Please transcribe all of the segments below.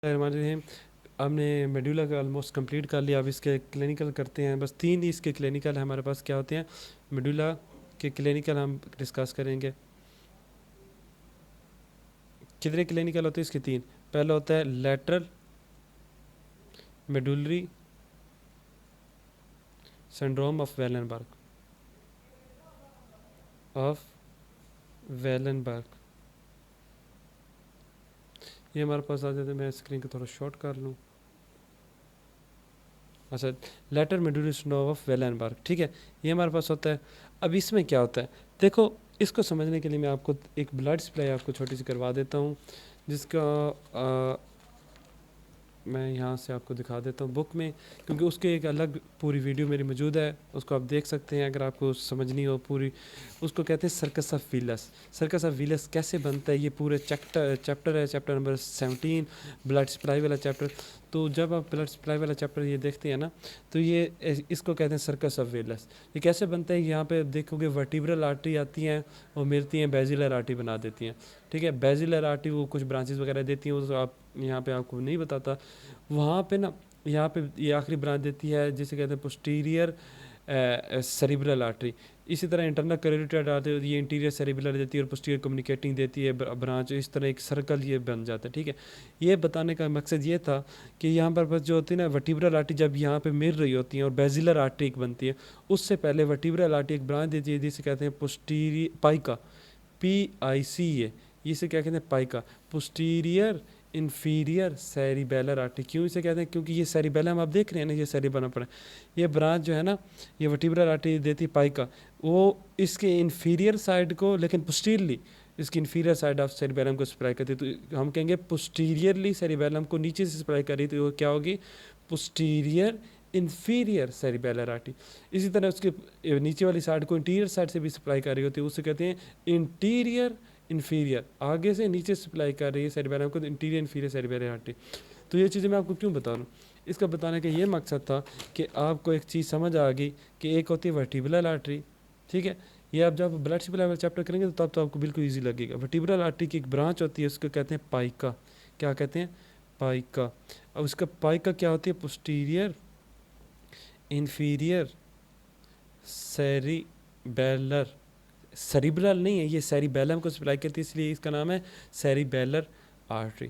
रहीम। हमने मेडुला का almost complete कर लिया। अब इसके क्लिनिकल करते हैं। बस 3 ही इसके क्लिनिकल हमारे पास क्या होते हैं। मेडुला के क्लिनिकल हम डिस्कस करेंगे। कितने क्लिनिकल होते हैं इसके? 3। पहला होता है लैटरल मेडुलरी सिंड्रोम ऑफ वेलनबर्ग। ये हमारे पास आ जाते हैं। मैं स्क्रीन को थोड़ा शॉर्ट कर लूँ। अच्छा, लेटर मेडुलरी सिंड्रोम ऑफ वेलनबर्ग, ठीक है, ये हमारे पास होता है। अब इसमें क्या होता है, देखो, इसको समझने के लिए मैं आपको एक ब्लड सप्लाई आपको छोटी सी करवा देता हूँ, जिसका मैं यहाँ से आपको दिखा देता हूँ बुक में, क्योंकि उसके एक अलग पूरी वीडियो मेरी मौजूद है, उसको आप देख सकते हैं अगर आपको समझनी हो पूरी। उसको कहते हैं circus of wheels. Circus of wheels कैसे बनता है, ये पूरे चैप्टर है, चैप्टर नंबर 17, ब्लड सप्लाई वाला चैप्टर। तो जब आप ब्लड सप्लाई वाला चैप्टर ये देखते हैं ना, तो ये इसको कहते हैं सर्कस ऑफ व्हीलस। ये कैसे बनता है, यहाँ पे देखोगे वर्टिब्रल आर्टरी आती हैं और मिलती हैं बेजिलर आर्टरी बना देती हैं, ठीक है। बेजिलर आर्टरी वो कुछ ब्रांचेस वगैरह देती हैं, वो तो आप यहाँ पे आपको नहीं बताता। वहाँ पे ना, यहाँ पे ये आखिरी ब्रांच देती है जिसे कहते हैं पोस्टीरियर सेरिब्रल आर्टरी। इसी तरह इंटरनल कैरोटिड आर्टरी, ये इंटीरियर सेरिब्रल देती है और पोस्टीरियर कम्युनिकेटिंग देती है ब्रांच। इस तरह एक सर्कल ये बन जाता है, ठीक है। ये बताने का मकसद ये था कि यहाँ पर बस जो होती है ना वर्टिब्रल आर्टरी, जब यहाँ पे मिल रही होती है और बेजिलर आर्टरी एक बनती है, उससे पहले वर्टिब्रल आर्टरी एक ब्रांच देती है जिसे कहते हैं पोस्टीरियर पाइका, PICA। इसे क्या कहते हैं, PICA, posterior inferior cerebellar artery. क्यों इसे कहते हैं, क्योंकि ये सेरिबेलम आप देख रहे हैं ना, ये सेरिबेलम पर है। ये ब्रांच जो है ना, ये वर्टिब्रल आर्टरी देती पाइका, वो इसके इन्फीरियर साइड को, लेकिन पोस्टीरियरली इसकी इन्फीरियर साइड ऑफ सेरिबेलम को सप्लाई करती है। तो हम कहेंगे पोस्टीरियरली सेरिबेलम को नीचे से सप्लाई कर रही, तो वो क्या होगी, पोस्टीरियर इन्फीरियर सेरिबेलर आर्टरी। इसी तरह उसके नीचे वाली साइड को इंटीरियर साइड से भी सप्लाई कर रही होती है, उससे कहते हैं इंटीरियर इन्फीरियर। आगे से नीचे सप्लाई कर रही है सेरिबेलम को, इंटीरियर इन्फीरियर सेरिबेलर आर्टरी। तो ये चीज़ें मैं आपको क्यों बता रहा हूँ, इसका बताने का ये मकसद था कि आपको एक चीज़ समझ आ गई कि एक होती है वर्टिब्रल आर्टरी, ठीक है। ये आप जब ब्लड सप्लाई वाला चैप्टर करेंगे तो तब तो आपको बिल्कुल ईजी लगेगा। वर्टिब्रल आर्टरी की एक ब्रांच होती है, उसको कहते हैं पाइका। क्या कहते हैं, पाइका। अब उसका पाइका क्या होती है, पोस्टीरियर इन्फीरियर सेरिबेलर, सेरिब्रल नहीं है, ये सेरिबेलम को सप्लाई करती है, इसलिए इसका नाम है सेरिबेलर आर्टरी।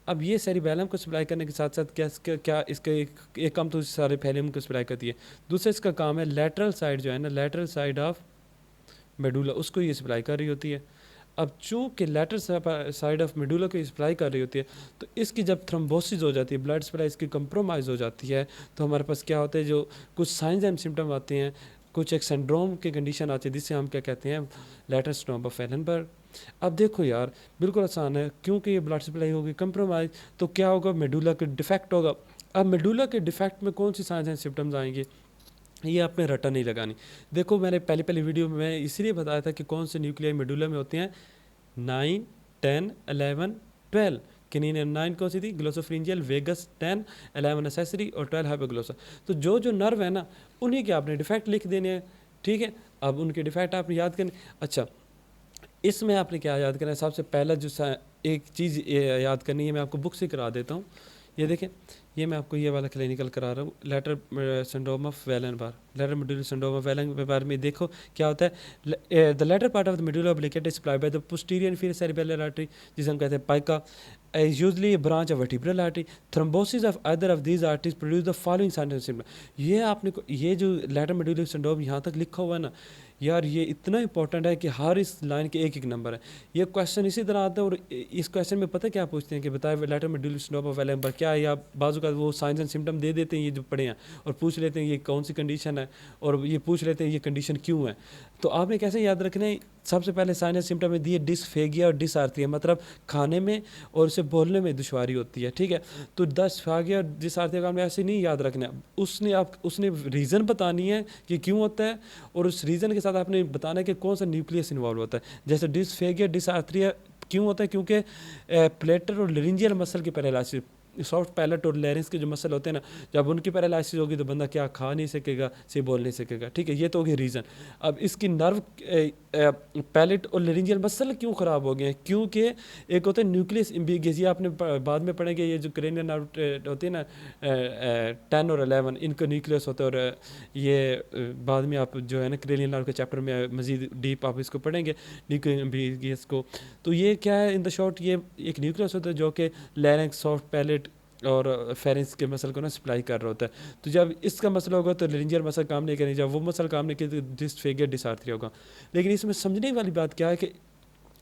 अब ये सेरिबेलम को सप्लाई करने के साथ साथ क्या इसका एक काम तो सारे फैलियम को सप्लाई करती है, दूसरा इसका काम है लेटरल साइड जो है ना, लेटरल साइड ऑफ मेडुला, उसको ये सप्लाई कर रही होती है। अब चूँकि लेटर साइड ऑफ मेडुला को सप्लाई कर रही होती है, तो इसकी जब थ्रोम्बोसिस हो जाती है, ब्लड सप्लाई इसकी कंप्रोमाइज़ हो जाती है, तो हमारे पास क्या होता है, जो कुछ साइंस एंड सिम्टम आते हैं, कुछ एक सिंड्रोम की कंडीशन आती है, जिससे हम क्या कहते हैं, लेटर सिंड्रोम ऑफ वेलनबर्ग। अब देखो यार, बिल्कुल आसान है, क्योंकि ये ब्लड सप्लाई होगी कंप्रोमाइज, तो क्या होगा, मेडुला के डिफेक्ट होगा। अब मेडुला के डिफेक्ट में कौन सी साइंस एंड सिम्टम्स आएंगे, ये आपने रटा नहीं लगानी। देखो, मैंने पहली वीडियो में मैं इसलिए बताया था कि कौन से न्यूक्लियाई मेडुला में होते हैं, 9, 10, 11, 12। किनिन 9 कौन सी थी, ग्लोसोफ्रिंजियल वेगस 10, 11 एसेसरी और 12 हाइपोग्लोसा। तो जो नर्व है ना, उन्हीं के आपने डिफेक्ट लिख देने हैं, ठीक है। अब उनके डिफेक्ट आपने याद करने। अच्छा, इसमें आपने क्या याद करना है, सबसे पहला जो एक चीज़ याद करनी है, मैं आपको बुक से करा देता हूँ। ये देखें, ये मैं आपको ये वाला क्लिनिकल करा रहा हूँ, lateral syndrome of Wallenberg, lateral medullary syndrome of Wallenberg में देखो क्या होता है। The lateral part of the medulla oblongata is supplied by the posterior inferior cerebellar artery, जिसे हम कहते हैं Paika, is usually a branch of vertebral artery. Thrombosis of either of these arteries produce the following signs and symptoms. ये आपने को ये जो letter medullary syndrome यहाँ तक लिखा हुआ है ना यार, ये इतना इंपॉर्टेंट है कि हर इस लाइन के एक नंबर है। ये क्वेश्चन इसी तरह आता है, और इस क्वेश्चन में पता क्या पूछते हैं कि बताए लेटर मेडुलर सिंड्रोम ऑफ वेलनबर्ग क्या है, या बाजू का वो साइंस एंड सिम्टम दे देते हैं ये जो पढ़े हैं, और पूछ लेते हैं ये कौन सी कंडीशन है, और ये पूछ लेते हैं ये कंडीशन क्यों है। तो आपने कैसे याद रखना है, सबसे पहले साइंस एंड सिम्टम में दिए डिस्फेगिया और डिसआर्थरिया, मतलब खाने में और उसे बोलने में दुश्वारी होती है, ठीक है। तो डिस्फेगिया और डिसआर्थरिया का हमें ऐसे नहीं याद रखना है, उसने रीज़न बतानी है कि क्यों होता है, और उस रीज़न के साथ आपने बताना है कि कौन सा न्यूक्लियस इन्वॉल्व होता है। जैसे डिस्फेगिया डिसआर्थरिया क्यों होता है, क्योंकि प्लेटर और लेरिंजियल मसल की पैरालिसिस, सॉफ्ट पैलेट और लैरिंक्स के जो मसल होते हैं ना, जब उनकी पैरालिसिस होगी तो बंदा क्या खा नहीं सकेगा, से बोल नहीं सकेगा, ठीक है, ये तो होगी रीज़न। अब इसकी नर्व पैलेट और लेरिंजियल मसल क्यों ख़राब हो गए हैं, क्योंकि एक होता है न्यूक्लियस इम्बिगस, ये आपने बाद में पढ़ेंगे, ये जो क्रेनियल नर्व होती है ना 10 और 11, इनका न्यूक्लियस होता है, और ये बाद में आप जो है ना क्रेनियल नर्व के चैप्टर में मज़ीद डीप आप इसको पढ़ेंगे न्यूक्लियस इम्बिगस को। तो ये क्या है इन द शॉर्ट, ये एक न्यूक्लियस होता है जो कि लैरिंक्स, सॉफ्ट पैलेट और फेरेंस के मसल को ना सप्लाई कर रहा होता है। तो जब इसका मसला होगा तो लेरिंजियल मसल काम नहीं करेगी, जब वो मसल काम नहीं करेगी तो डिस्फेगिया डिसार्थरिया होगा। लेकिन इसमें समझने वाली बात क्या है कि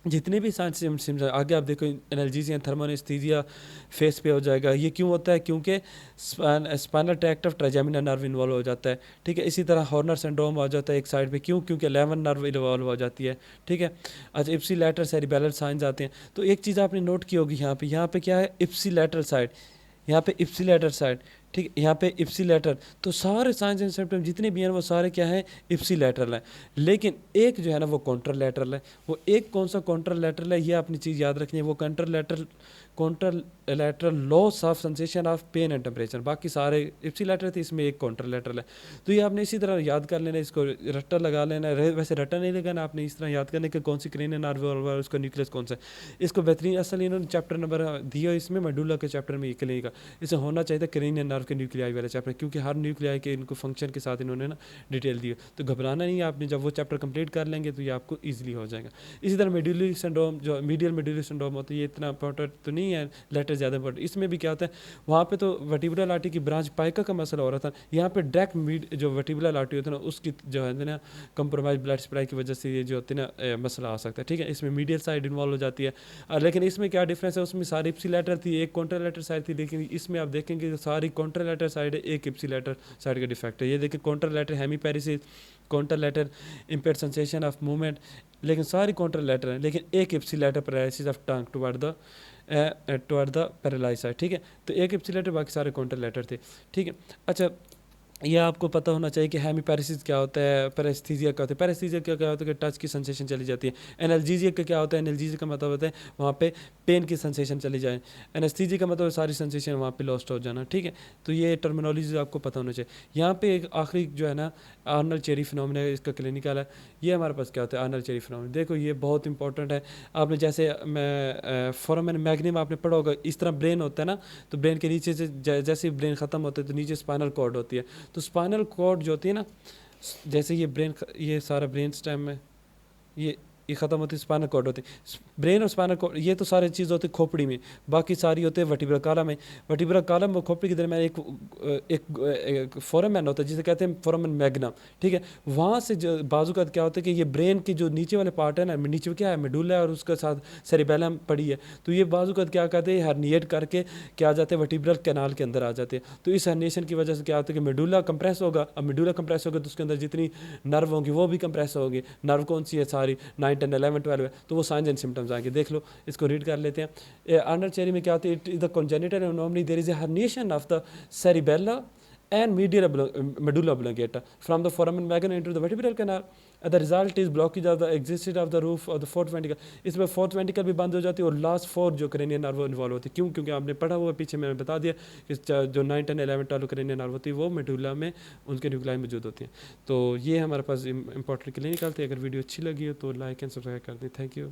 जितने भी साइंस सिम्स आगे आप देखो, एनाल्जेसिया, थर्मोएनेस्थीसिया फेस पे हो जाएगा। ये क्यों होता है, क्योंकि spinal tract of trigeminal nerve involve हो जाता है, ठीक है। इसी तरह हॉर्नर सिंड्रोम हो जाता है एक साइड पे, क्यों, क्योंकि 11 नर्व इन्वॉल्व हो जाती है, ठीक है। अच्छा, इप्सी लैटरल सेरिबेलर साइंस आते हैं। तो एक चीज़ आपने नोट की होगी यहाँ पे क्या है, इप्सी लैटरल साइड, यहाँ पे इप्सी लैटरल साइड, ठीक है, यहाँ पे इप्सी लैटरल। तो सारे साइंस एंड सिम्टम जितने भी हैं वो सारे क्या हैं, इप्सी लैटरल हैं। लेकिन एक जो है ना वो कॉन्ट्रा लैटरल है। वो एक कौन सा कॉन्ट्रा लैटरल है, ये अपनी चीज़ याद रखनी है, वो contralateral loss of sensation of pain and temperature. बाकी सारे इप्सी लैटरल थे, इसमें एक कॉन्ट्रा लैटरल है। तो ये आपने इसी तरह याद कर लेना, इसको रट्टा लगा लेना है। वैसे रट्टा नहीं लगाना, आपने इस तरह याद करने कि कौन सी क्रेनियल नर्व और उसका न्यूक्लियस कौन सा है। इसको बेहतरीन असल इन्होंने चैप्टर नंबर दिया इसमें, मेडुला के चैप्टर में ये का इसे होना चाहिए था क्रेनियल नर्व के न्यूक्लियाई वाले चैप्टर, क्योंकि हर न्यूक्लियाई के इनको फंक्शन के साथ इन्होंने ना डिटेल दी। तो घबराना नहीं है आपने, जब वो चैप्टर कंप्लीट कर लेंगे तो ये आपको ईजिली हो जाएगा। इसी तरह मेडुलरी सिंड्रोम, जो मीडियल मेडुलरी सिंड्रोम होता है, ये इतना इंपॉर्टेंट तो नहीं है, लेटर ज़्यादा इंपॉर्टेंट। इसमें भी क्या होता है, वहाँ पे तो वर्टिब्रल आर्टरी की ब्रांच पाइका का मसला हो रहा था, यहाँ पे डायरेक्ट जो वर्टिब्रल आर्टरी होती है ना उसकी जो है ना कंप्रोमाइज ब्लड सप्लाई की वजह से ये जो होती है ना मसला आ सकता है, ठीक है। इसमें मीडियल साइड इन्वॉल्व हो जाती है। लेकिन इसमें क्या डिफरेंस है, उसमें सारी इप्सी लेटर थी, एक कॉन्ट्रालेटर साइड थी, लेकिन इसमें आप देखेंगे सारी कॉन्ट्रालेटर साइड है, एक इप्सी लेटर साइड का डिफेक्ट है। ये देखिए contralateral hemiparesis, contralateral impaired sensation of movement, लेकिन सारी कॉन्ट्रालेटर है, लेकिन एक ipsilateral paralysis of tongue toward the paralysed side, ठीक है। तो एक इप्सी लेटर, बाकी सारे कॉन्ट्रालेटर थे, ठीक है। अच्छा, यह आपको पता होना चाहिए कि हेमीपैरेसिस क्या होता है, पैरेस्थीसिया क्या होता है। पैरेस्थीसिया क्या क्या होता है कि टच की सेंसेशन चली जाती है। एनाल्जेसिया का क्या होता है, एनाल्जेसिया का मतलब होता है वहाँ पे पेन की सेंसेशन चली जाए। एनेस्थीसिया का मतलब सारी सेंसेशन वहाँ पे लॉस्ट हो जाना, ठीक है। तो ये टर्मिनोलॉजी आपको पता होना चाहिए। यहाँ पे एक आखिरी जो है ना आर्नल्ड चेरी फिनोमेना, इसका क्लिनिकल है। ये हमारे पास क्या होता है, आर्नल्ड चेरी फिनोमेना। देखो ये बहुत इंपॉर्टेंट है। आपने जैसे मैं फोरामेन मैग्निम आपने पढ़ा होगा, इस तरह ब्रेन होता है ना, तो ब्रेन के नीचे से जैसे ब्रेन ख़त्म होता है तो नीचे स्पाइनल कॉर्ड होती है। तो स्पाइनल कॉर्ड जो होती है ना, जैसे ये ब्रेन, ये सारा ब्रेन स्टेम है, ये ख़त्म होती है, स्पाइनल कॉर्ड होती है। ब्रेन और स्पाइनल कॉर्ड ये तो सारी चीज़ होती है खोपड़ी में, बाकी सारी होते हैं वर्टिब्रल कॉलम में। वर्टिब्रल कॉलम और खोपड़ी के दरमियान एक फोरामेन होता है जिसे कहते हैं फोरामेन मैग्नम, ठीक है। वहाँ से जो बाजू का क्या होता है कि ये ब्रेन की जो नीचे वाले पार्ट है ना, नीचे क्या है, मेडुला है, और उसके साथ सेरिबेलम पड़ी है। तो ये बाजू का क्या कहते हैं, हर्निएट करके क्या आ जाते हैं, वर्टिब्रल कैनाल के अंदर आ जाते हैं। तो इस हर्निएशन की वजह से क्या होता है कि मेडुला कंप्रेस होगा। अब मेडुला कंप्रेस होगा तो उसके अंदर जितनी नर्व होंगी वो भी कंप्रेस होगी। नर्व कौन सी है, सारी 9, 10, 11, 12 है। तो वो साइंस एंड सिम्टम्स आएंगे, देख लो, इसको रीड कर लेते हैं। आर्नल्ड चेरी में क्या होती है, it is the congenital anomaly, there is a herniation of the cerebellar and medial medulla oblongata from the foramen magnum into the vertebral canal. The result is blockage of the existence of the roof of the fourth ventricle. इसमें fourth ventricle भी बंद हो जाती है और last four जो cranial nerve involve होती है। क्यों, क्योंकि आपने पढ़ा हुआ पीछे मैंने बता दिया कि जो 9, 10, 11, 12 क्रेनियल नर्व होती है वो मेडुला में उनके न्यूक्लाई मौजूद होती हैं। तो ये हमारे पास इंपॉर्टेंट क्लिनिकल थे। अगर वीडियो अच्छी लगी हो तो लाइक एंड सब्सक्राइब कर दें। Thank you.